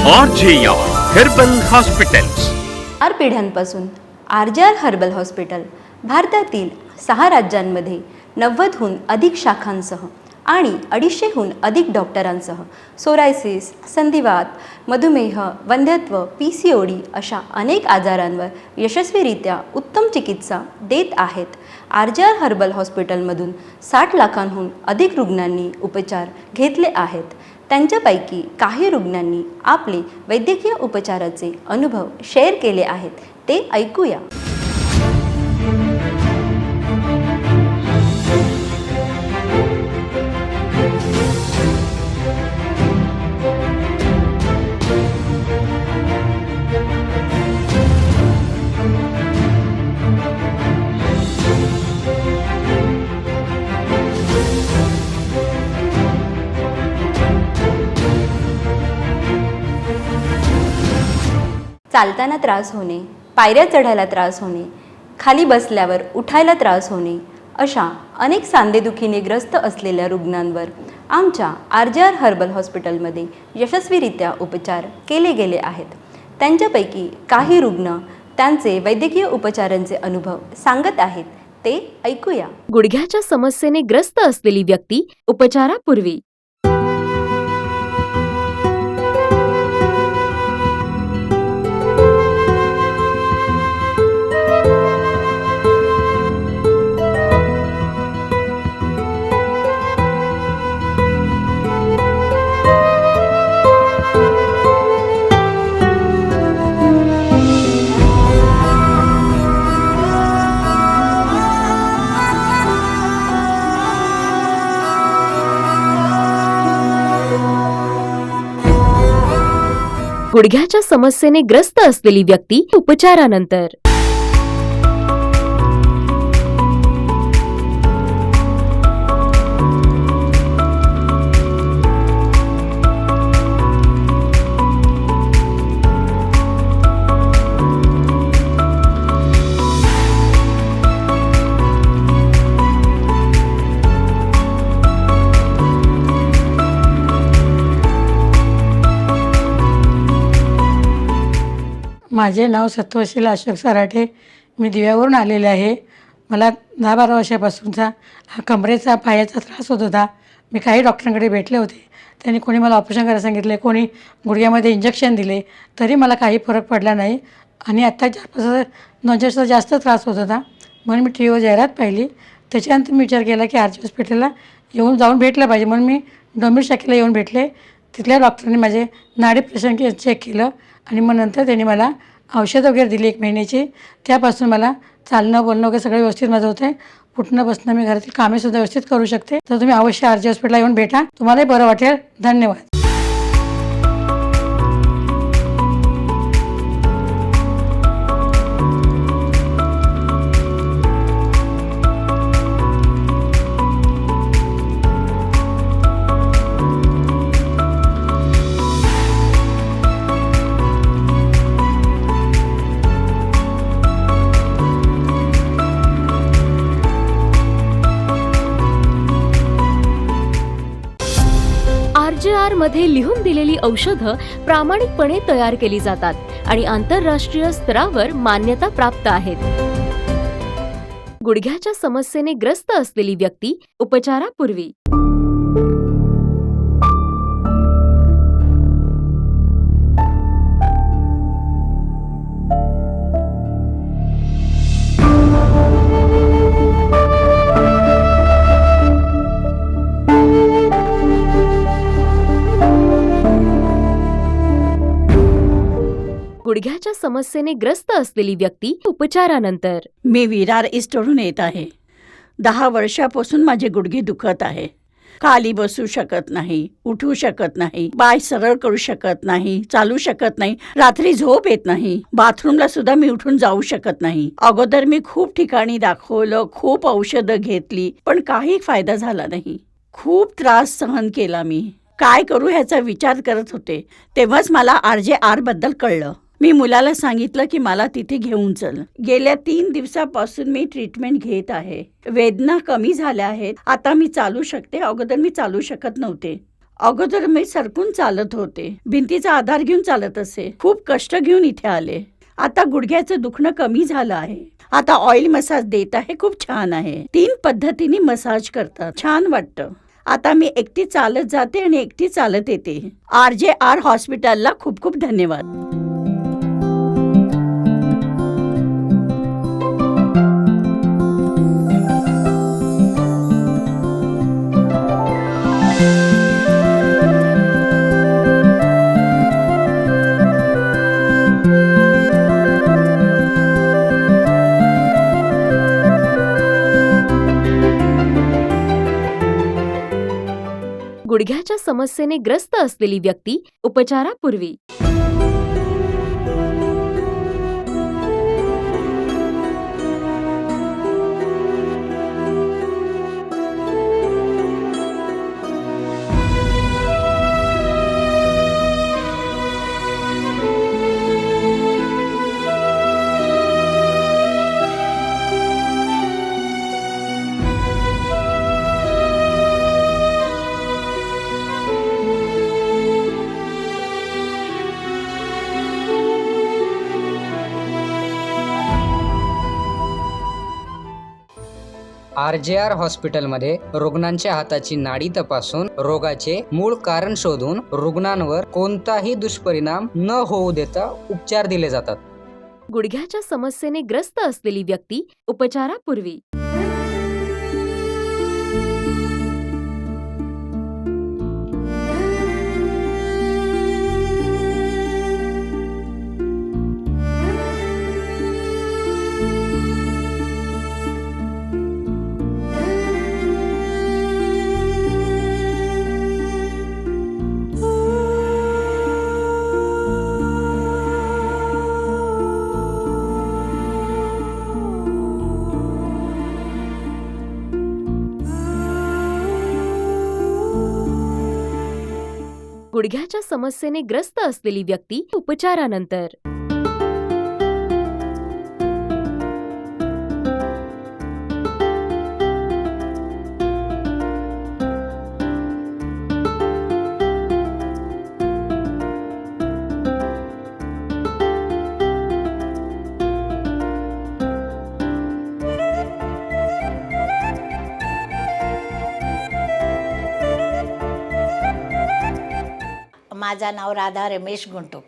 RJR herbal hospitals. 4 पिढ्यांपासून RJR herbal hospital भारतातील 6 राज्यांमध्ये 90हून अधिक शाखांसह आणि 250हून अधिक डॉक्टरांसह सोरायसिस, संधिवात, मधुमेह, वंध्यत्व, PCOD अशा अनेक आजारांवर यशस्वीरित्या उत्तम चिकित्सा देत आहेत. RJR हर्बल हॉस्पिटलमधून 60 लाखांहून अधिक रुग्णांनी उपचार घेतले आहेत. त्यांच्यापैकी काही रुग्णांनी आपले वैद्यकीय उपचाराचे अनुभव शेअर केले आहेत. ते ऐकूया. चालताना त्रास होणे, पायऱ्या चढायला त्रास होणे, खाली बसल्यावर उठायला त्रास होणे अशा अनेक सांधेदुखीने ग्रस्त असलेल्या रुग्णांवर आमच्या RJR हर्बल हॉस्पिटलमध्ये यशस्वीरित्या उपचार केले गेले आहेत. त्यांच्यापैकी काही रुग्ण त्यांचे वैद्यकीय उपचारांचे अनुभव सांगत आहेत. ते ऐकूया. गुडघ्याच्या समस्येने ग्रस्त असलेली व्यक्ती उपचारापूर्वी. गुडघ्याच्या समस्येने ग्रस्त असलेली व्यक्ती उपचारानंतर. माझे नाव सत्वशील अशोक सराठे. मी दिव्यावरून आलेले आहे. मला 10-12 वर्षापासूनचा हा कमरेचा पायाचा त्रास होत होता. मी काही डॉक्टरांकडे भेटले होते. त्यांनी कोणी मला ऑपरेशन करायला सांगितले, कोणी गुडघ्यामध्ये इंजेक्शन दिले, तरी मला काही फरक पडला नाही. आणि आत्ता 4-5 नजरचा जास्त त्रास होत होता. म्हणून मी टी व्हीवर जाहिरात पाहिली. त्याच्यानंतर मी विचार केला की RJ हॉस्पिटलला जाऊन भेटलं पाहिजे. म्हणून मी डोंबिवली शाखेला येऊन भेटले. तिथल्या डॉक्टरांनी माझे नाडी प्रेशर चेक केलं आणि मग नंतर त्यांनी मला औषध वगैरे दिली 1 महिन्याची. त्यापासून मला चालणं बोलणं वगैरे सगळं व्यवस्थित माझं होतं आहे. उठणं बसणं, मी घरातील कामेसुद्धा व्यवस्थित करू शकते. तर तुम्ही अवश्य RJ हॉस्पिटलला येऊन भेटा. तुम्हालाही बरं वाटेल. धन्यवाद. RJR मध्ये लिहून दिलेली औषधं प्रामाणिकपणे तयार केली जातात आणि आंतरराष्ट्रीय स्तरावर मान्यता प्राप्त आहेत. गुडघ्याच्या समस्येने ग्रस्त असलेली व्यक्ती उपचारापूर्वी. गुडघ्याच्या समस्येने ग्रस्त असलेली व्यक्ती उपचारानंतर. मी विरार ईस्टवरून येत आहे. 10 वर्षापासून माझे गुडघे दुखत आहे. खाली बसू शकत नाही, उठू शकत नाही, पाय सरळ करू शकत नाही, चालू शकत नाही, रात्री झोप येत नाही, बाथरूमला सुद्धा मी उठून जाऊ शकत नाही. अगोदर मी खूप ठिकाणी दाखवलं, खूप औषधं घेतली, पण काही फायदा झाला नाही. खूप त्रास सहन केला मी. काय करू ह्याचा विचार करत होते. तेव्हाच मला RJR बद्दल कळलं. मी मुलाला सांगितलं की मला तिथे घेऊन चल. गेल्या 3 दिवसापासून मी ट्रीटमेंट घेत आहे. वेदना कमी झाल्या आहेत. आता मी चालू शकते. अगोदर मी चालू शकत नव्हते. अगोदर मी सरकून चालत होते, भिंतीचा आधार घेऊन चालत असे, खूप कष्ट घेऊन इथे आले. आता गुडघ्याचं दुखणं कमी झालं आहे. आता ऑइल मसाज देत आहे, खूप छान आहे. 3 पद्धतीने मसाज करतात, छान वाटतं. आता मी एकटी चालत जाते आणि एकटी चालत येते. RJR हॉस्पिटलला खूप खूप धन्यवाद. गुडघ्याच्या समस्येने ग्रस्त असलेली व्यक्ती उपचारापूर्वी. RJR हॉस्पिटलमध्ये रुग्णांच्या हाताची नाडी तपासून रोगाचे मूळ कारण शोधून रुग्णांवर कोणताही दुष्परिणाम न होऊ देता उपचार दिले जातात. गुडघ्याच्या समस्येने ग्रस्त असलेली व्यक्ती उपचारापूर्वी. गुडघ्याच्या समस्येने ग्रस्त असलेली व्यक्ती उपचारानंतर. माझं नाव राधा रमेश गुंटूक.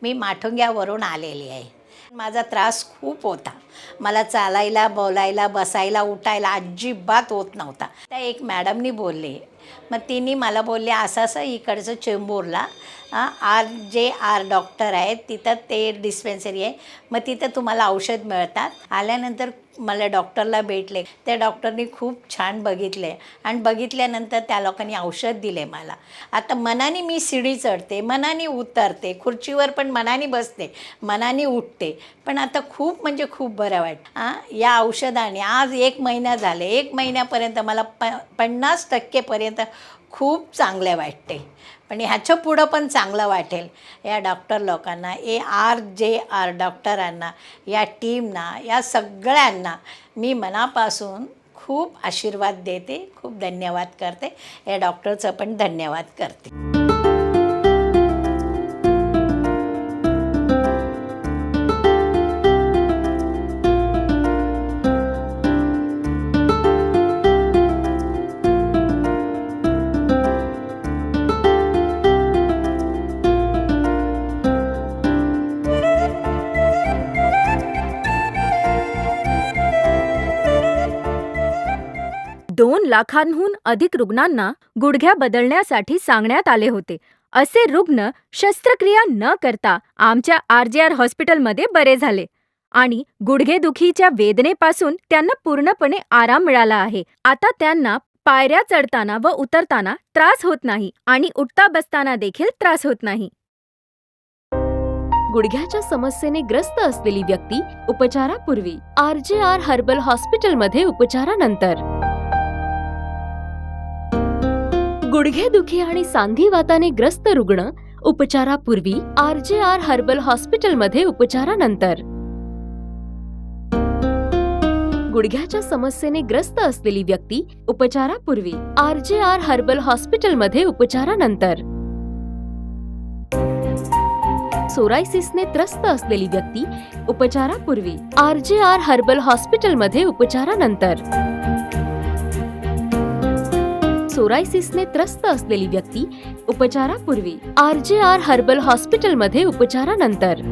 मी माठुंग्यावरून आलेली आहे. माझा त्रास खूप होता. मला चालायला, बोलायला, बसायला, उठायला अजिबात होत नव्हता. त्या एक मॅडमनी बोलले, मग तिने मला बोलले असं इकडचं चेंबूरला RJR डॉक्टर आहेत, तिथं ते डिस्पेन्सरी आहे, मग तिथं तुम्हाला औषध मिळतात. आल्यानंतर मला डॉक्टरला भेटले. त्या डॉक्टरनी खूप छान बघितले आणि बघितल्यानंतर त्या लोकांनी औषध दिले मला. आता मनाने मी शिडी चढते, मनाने उतरते, खुर्चीवर पण मनाने बसते, मनाने उठते. पण आता खूप म्हणजे खूप बरं वाटतं. या औषधाने आज 1 महिना झाले. 1 महिन्यापर्यंत मला 50% खूप चांगले वाटते. पण ह्याच्या पुढं पण चांगलं वाटेल. या डॉक्टर लोकांना, RJR डॉक्टरांना, या टीमना, या सगळ्यांना मी मनापासून खूप आशीर्वाद देते, खूप धन्यवाद करते. या डॉक्टरचं पण धन्यवाद करते. $2 लाखांहून अधिक रुग्णांना गुडघ्या बदलण्यासाठी सांगण्यात आले होते. असे रुग्ण शस्त्रक्रिया न करता आमच्या RJR हॉस्पिटलमध्ये बरे झाले आणि गुडघेदुखीच्या वेदनेपासून त्यांना पूर्णपणे आराम मिळाला आहे. आता त्यांना पायऱ्या चढताना व उतरताना त्रास होत नाही आणि उठता बसताना देखील त्रास होत नाही. गुडघ्याच्या समस्येने ग्रस्त असलेली व्यक्ती उपचारापूर्वी. RJR हर्बल हॉस्पिटलमध्ये उपचारानंतर. गुडघेदुखी आणि सांधिवाताने ग्रस्त रुग्ण उपचारापूर्वी. RJR हर्बल हॉस्पिटलमध्ये उपचारानंतर. गुडघ्याच्या समस्येने ग्रस्त असलेली व्यक्ती उपचारापूर्वी RJR हर्बल हॉस्पिटलमध्ये उपचारानंतर. सोरायसिसने त्रस्त असलेली व्यक्ती उपचारापूर्वी RJR हर्बल हॉस्पिटलमध्ये उपचारानंतर. सोरायसिसने त्रस्त असलेली व्यक्ती उपचारापूर्वी RJR हर्बल हॉस्पिटलमध्ये उपचारानंतर.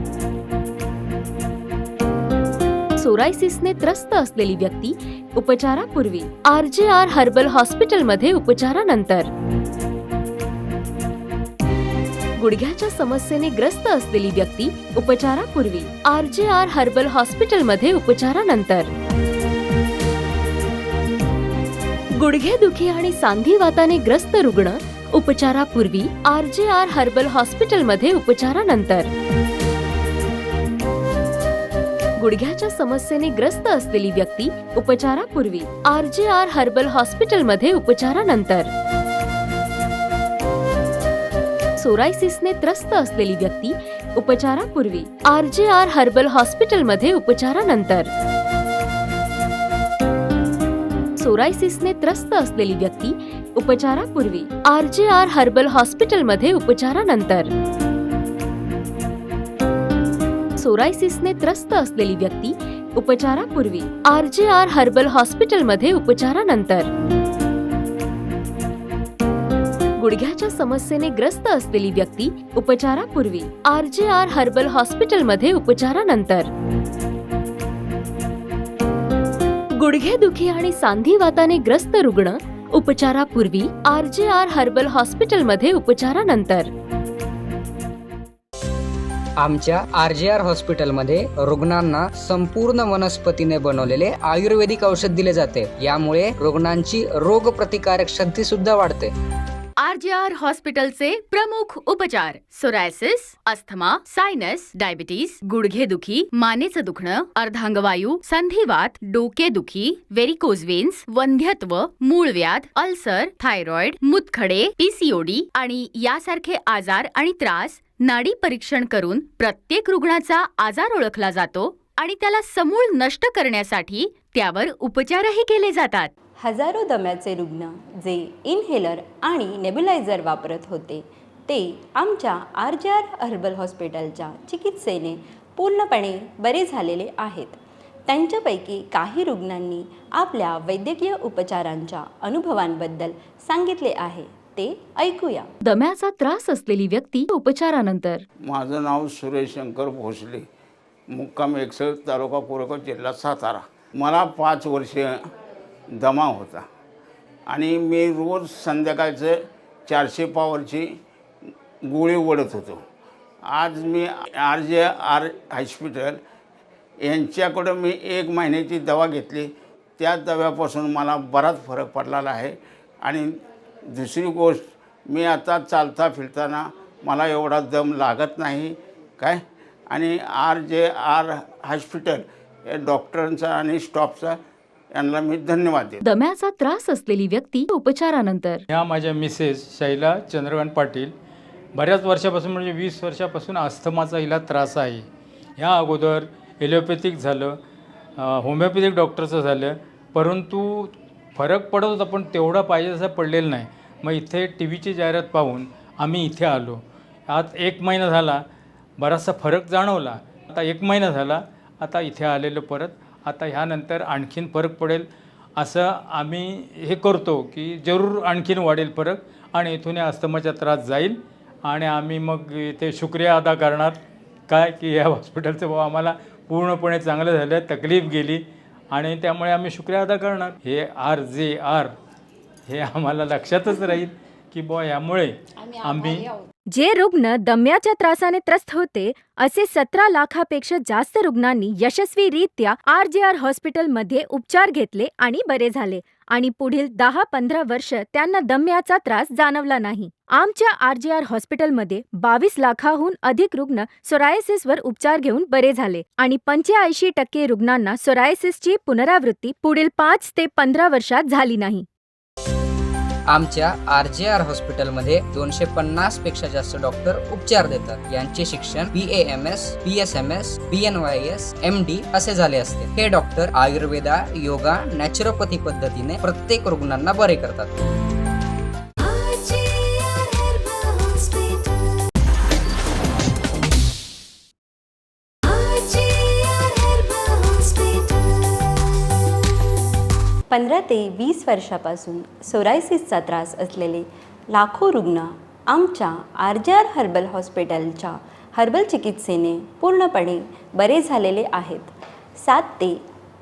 सोरायसिसने त्रस्त असलेली व्यक्ती उपचारापूर्वी RJR हर्बल हॉस्पिटलमध्ये उपचारानंतर. गुडघ्याच्या समस्येने ग्रस्त असलेली व्यक्ती उपचारापूर्वी RJR हर्बल हॉस्पिटलमध्ये उपचारानंतर. गुडघेदुखी आणि सांधिवाताने ग्रस्त रुग्ण उपचारापूर्वी RJR हर्बल हॉस्पिटलमध्ये उपचारानंतर. गुडघ्याच्या समस्येने ग्रस्त असलेली व्यक्ती उपचारापूर्वी RJR हर्बल हॉस्पिटलमध्ये उपचारानंतर. सोरायसिसने त्रस्त असलेली व्यक्ती उपचारापूर्वी RJR हर्बल हॉस्पिटलमध्ये उपचारानंतर. सोरायसिसने त्रस्त असलेली व्यक्ती उपचारापूर्वी RJR हर्बल हॉस्पिटलमध्ये उपचारानंतर. सोरायसिसने त्रस्त असलेली व्यक्ती उपचारापूर्वी RJR हर्बल हॉस्पिटलमध्ये उपचारानंतर. गुडघ्याच्या समस्येने ग्रस्त असलेली व्यक्ती उपचारापूर्वी RJR हर्बल हॉस्पिटलमध्ये उपचारानंतर. गुडघेदुखी आणि सांधिवाताने ग्रस्त रुग्ण उपचारापूर्वी RJR हर्बल हॉस्पिटलमध्ये उपचारानंतर. आमच्या RJR हॉस्पिटलमध्ये रुग्णांना संपूर्ण वनस्पतीने बनवलेले आयुर्वेदिक औषध दिले जाते. यामुळे रुग्णांची रोगप्रतिकारक शक्ती सुद्धा वाढते. RJR हॉस्पिटलचे प्रमुख उपचार: सोरायसिस, अस्थमा, सायनस, डायबिटीस, गुडघेदुखी, मानेचं दुखणं, अर्धांगवायू, संधिवात, डोकेदुखी, व्हेरिकोज वेन्स, वंध्यत्व, मूळव्याध, अल्सर, थायरॉइड, मूतखडे, PCOD आणि यासारखे आजार आणि त्रास नाडी परीक्षण करून प्रत्येक रुग्णाचा आजार ओळखला जातो आणि त्याला समूळ नष्ट करण्यासाठी त्यावर उपचारही केले जातात. हजारो दम्याचे रुग्ण जे इनहेलर आणि नेब्युलायझर वापरत होते ते आमच्या RJR हर्बल हॉस्पिटलच्या चिकित्सेने पूर्णपणे बरे झालेले आहेत. त्यांच्यापैकी काही रुग्णांनी आपल्या वैद्यकीय उपचारांच्या अनुभवांबद्दल सांगितले आहे. ते ऐकूया. दम्याचा त्रास असलेली व्यक्ती उपचारानंतर. माझं नाव सुरेश शंकर भोसले, मुक्काम एकसर, तालुका कोरेगाव, जिल्हा सातारा. मला 5 वर्षे दमा होता आणि मी रोज संध्याकाळचं 400 पावरची गोळी ओढत होतो. आज मी RJR हॉस्पिटल यांच्याकडं मी 1 महिन्याची दवा घेतली. त्या दव्यापासून मला बराच फरक पडलेला आहे. आणि दुसरी गोष्ट, मी आता चालता फिरताना मला एवढा दम लागत नाही काय. आणि RJR हॉस्पिटल या डॉक्टरांचा आणि स्टाफचा यांना मी धन्यवाद देतो. दम्याचा त्रास असलेली व्यक्ती उपचारानंतर. ह्या माझ्या मिसेस शैला चंद्रकांत पाटील. बऱ्याच वर्षापासून म्हणजे 20 वर्षापासून अस्थमाचा हिला त्रास आहे. ह्या अगोदर ॲलोपॅथिक झालं, होमिओपॅथिक डॉक्टरचं झालं, परंतु फरक पडत होता पण तेवढा पाहिजे तसा पडलेला नाही. मग इथे TVची जाहिरात पाहून आम्ही इथे आलो. आज 1 महिना झाला, बराचसा फरक जाणवला. आता 1 महिना झाला, आता इथे आलेलो परत. आता ह्यानंतर आणखीन फरक पडेल असं आम्ही हे करतो की जरूर आणखीन वाढेल फरक आणि इथून अस्थमाचा त्रास जाईल. आणि आम्ही मग इथे शुक्रिया अदा करणार काय की या हॉस्पिटलचं भाऊ आम्हाला पूर्णपणे चांगलं झालं, तकलीफ गेली आणि त्यामुळे आम्ही शुक्रिया अदा करणार. हे RJR हे आम्हाला लक्षातच राहील की बुवा यामुळे आम्ही. जे रुग्ण दम्याच्या त्रासाने त्रस्त होते असे 17 लाखापेक्षा जास्त रुग्णांनी यशस्वीरित्या RJR हॉस्पिटलमध्ये उपचार घेतले आणि बरे झाले आणि पुढील 10-15 वर्ष त्यांना दम्याचा त्रास जाणवला नाही. आमच्या RJR हॉस्पिटलमध्ये 22 लाखाहून अधिक रुग्ण सोरायसिसवर उपचार घेऊन बरे झाले आणि 85% रुग्णांना सोरायसिसची पुनरावृत्ती पुढील 5 ते 15 वर्षात झाली नाही. आमच्या RJR हॉस्पिटलमध्ये 250 पेक्षा जास्त डॉक्टर उपचार देतात. यांचे शिक्षण BAMS, BSMS, BNYS, MD असे झाले असते. हे डॉक्टर आयुर्वेदा, योगा, नॅचरोपॅथी पद्धतीने प्रत्येक रुग्णांना बरे करतात. पंधरा ते 20 वर्षापासून सोरायसिसचा त्रास असलेले लाखो रुग्ण आमच्या RJR हर्बल हॉस्पिटलच्या हर्बल चिकित्सेने पूर्णपणे बरे झालेले आहेत. 7 ते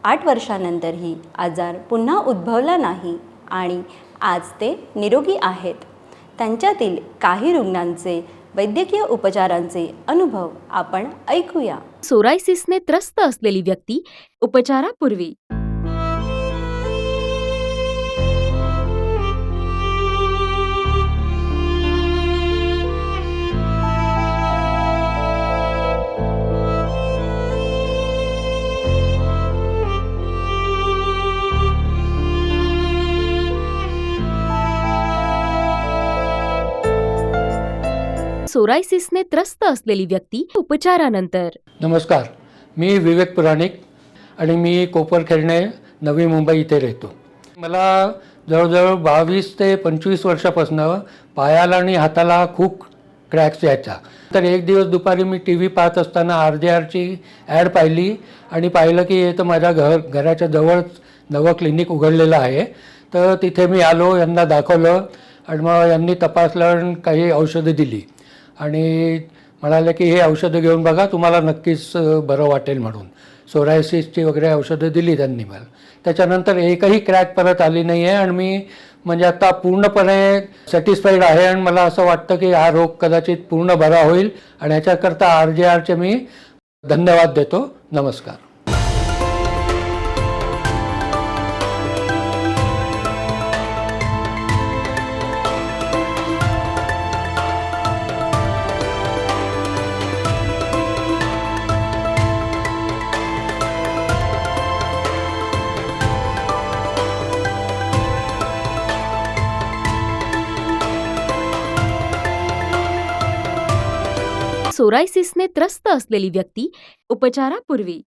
8 वर्षानंतरही आजार पुन्हा उद्भवला नाही आणि आज ते निरोगी आहेत. त्यांच्यातील काही रुग्णांचे वैद्यकीय उपचारांचे अनुभव आपण ऐकूया. सोरायसिसने त्रस्त असलेली व्यक्ती उपचारापूर्वी. सोरायसिसने त्रस्त असलेली व्यक्ती उपचारानंतर. नमस्कार, मी विवेक पुराणिक आणि मी कोपरखेरणे, नवी मुंबई इथे राहतो. मला जवळजवळ 22 ते 25 वर्षापासून पायाला आणि हाताला खूप क्रॅक्स यायचा. तर एक दिवस दुपारी मी TV पाहत असताना RJRची ॲड पाहिली आणि पाहिलं की हे तर माझ्या घराच्या जवळच नवं क्लिनिक उघडलेलं आहे. तर तिथे मी आलो, यांना दाखवलं आणि मग यांनी तपासलं आणि काही औषधं दिली आणि म्हणाले की हे औषधं घेऊन बघा, तुम्हाला नक्कीच बरं वाटेल म्हणून. सोरायसिसची वगैरे औषधं दिली त्यांनी मला. त्याच्यानंतर एकही क्रॅक परत आली नाही आहे आणि मी म्हणजे आता पूर्णपणे सॅटिस्फाईड आहे आणि मला असं वाटतं की हा रोग कदाचित पूर्ण बरा होईल आणि ह्याच्याकरता RJRचे मी धन्यवाद देतो. नमस्कार. सोरायसिसने त्रस्त असलेली व्यक्ती उपचारापूर्वी.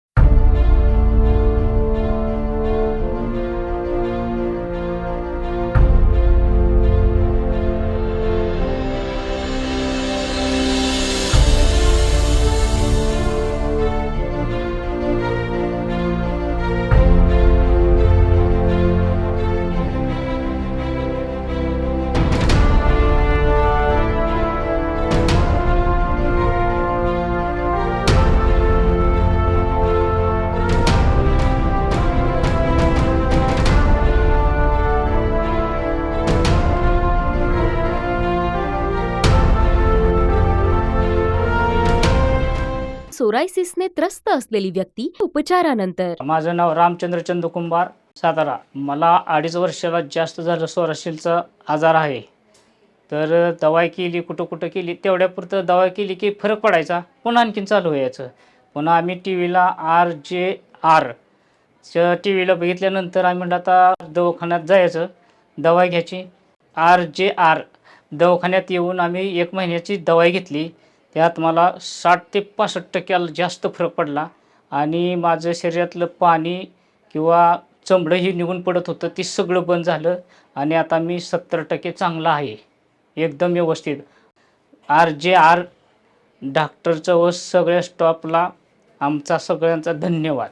सोरायसिसने त्रस्त असलेली व्यक्ती उपचारानंतर. माझं नाव रामचंद्र चंदकुंभार, सातारा. मला 2.5 वर्षाला जास्त झालं सोरायसिसचा आजार आहे. तर दवाई केली, कुठं केली, तेवढ्यापुरतं दवाई केली की फरक पडायचा, पुन्हा आणखीन चालू व्हायचं. पुन्हा आम्ही TVला RJRच्या TVला बघितल्यानंतर आम्ही म्हटलं आता दवाखान्यात जायचं, दवाई घ्यायची. RJR दवाखान्यात येऊन आम्ही 1 महिन्याची दवाई घेतली. त्यात मला 60 ते 65% जास्त फरक पडला आणि माझं शरीरातलं पाणी किंवा चमडंही निघून पडत होतं, ते सगळं बंद झालं आणि आता मी 70% चांगला आहे, एकदम व्यवस्थित. RJR डॉक्टरचं व सगळ्या स्टॉपला आमचा सगळ्यांचा धन्यवाद.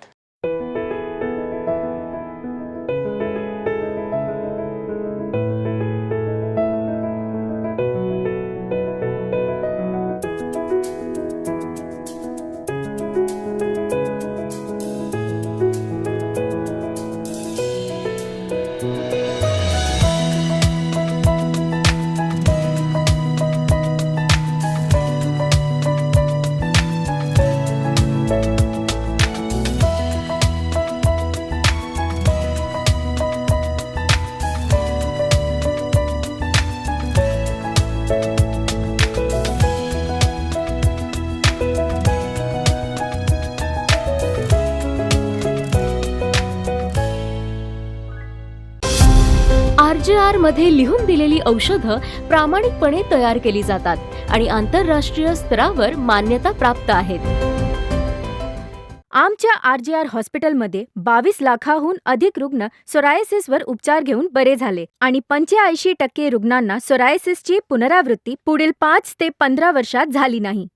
RJR मध्ये लिहून दिलेली औषधं प्रामाणिकपणे तयार केली जातात आणि आंतरराष्ट्रीय स्तरावर मान्यता प्राप्त आहेत. आमच्या RJR हॉस्पिटलमध्ये 22 लाखाहून अधिक रुग्ण सोरायसिसवर उपचार घेऊन बरे झाले आणि 85% रुग्णांना सोरायसिसची पुनरावृत्ती पुढील 5 ते 15 वर्षात झाली नाही.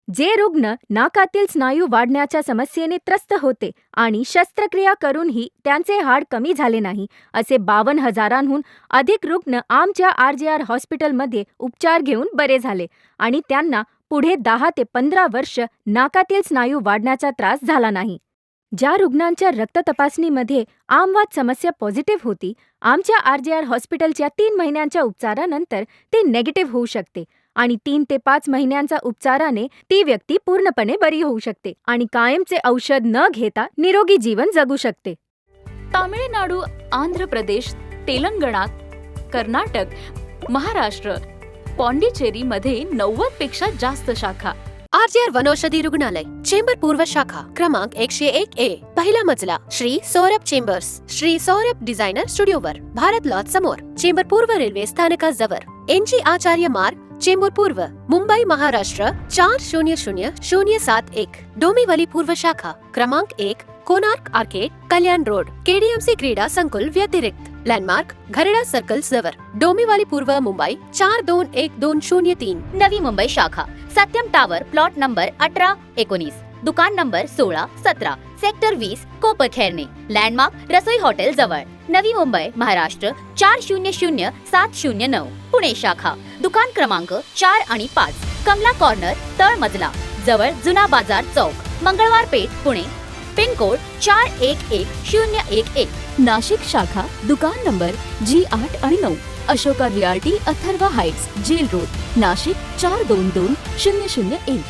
जे रुग्ण नाकातील स्नायू वाढण्याच्या समस्येने त्रस्त होते आणि शस्त्रक्रिया करूनही त्यांचे हाड कमी झाले नाही, असे 52,000हून अधिक रुग्ण आमच्या RJR हॉस्पिटलमध्ये उपचार घेऊन बरे झाले आणि त्यांना पुढे 10 ते 15 वर्ष नाकातील स्नायू वाढण्याचा त्रास झाला नाही. ज्या रुग्णांच्या रक्त तपासणीमध्ये आमवाद समस्या पॉझिटिव्ह होती, आमच्या RJR हॉस्पिटलच्या 3 महिन्यांच्या उपचारानंतर ते नेगेटिव्ह होऊ शकते आणि 3 ते 5 महिन्यांच्या उपचाराने ती व्यक्ती पूर्णपणे बरी होऊ शकते आणि कायमचे औषध न घेता निरोगी जीवन जगू शकते. तामिळनाडू, आंध्र प्रदेश, तेलंगणा, कर्नाटक, महाराष्ट्र, पॉंडिचेरी मध्ये 90 पेक्षा जास्त शाखा. RJR वनौषधी रुग्णालय, चेंबर पूर्व शाखा, क्रमांक 101A, पहिला मजला, श्री सौरभ चेंबर्स, श्री सौरभ डिझायनर स्टुडिओवर, भारत लॉज समोर, चेंबर पूर्व रेल्वे स्थानकाजवळ, NG आचार्य मार्ग, चेंबूर पूर्व, मुंबई, महाराष्ट्र 400071. डोंबिवली पूर्व शाखा, क्रमांक 1, कोणार्क आर्केड, कल्याण रोड, KDMC क्रीडा संकुल व्यतिरिक्त, लँडमार्क घरडा सर्कल जवळ, डोंबिवली पूर्व, मुंबई 421203. नवी मुंबई शाखा, सत्यम टावर, प्लॉट नंबर 18-19, दुकान नंबर 16-17, सेक्टर 20, कोपरखैरणे, लँडमार्क रसोई हॉटेल जवळ, नवी मुंबई, महाराष्ट्र 400709. पुणे शाखा, दुकान क्रमांक 4 आणि 5, कमला कॉर्नर, तळ मजला जवळ, जुना बाजार चौक, मंगळवार पेठ, पुणे, पिन कोड 411011. नाशिक शाखा, दुकान नंबर G8 आणि 9, Ashoka realty, Atharva heights, jail road, Nashik 422001.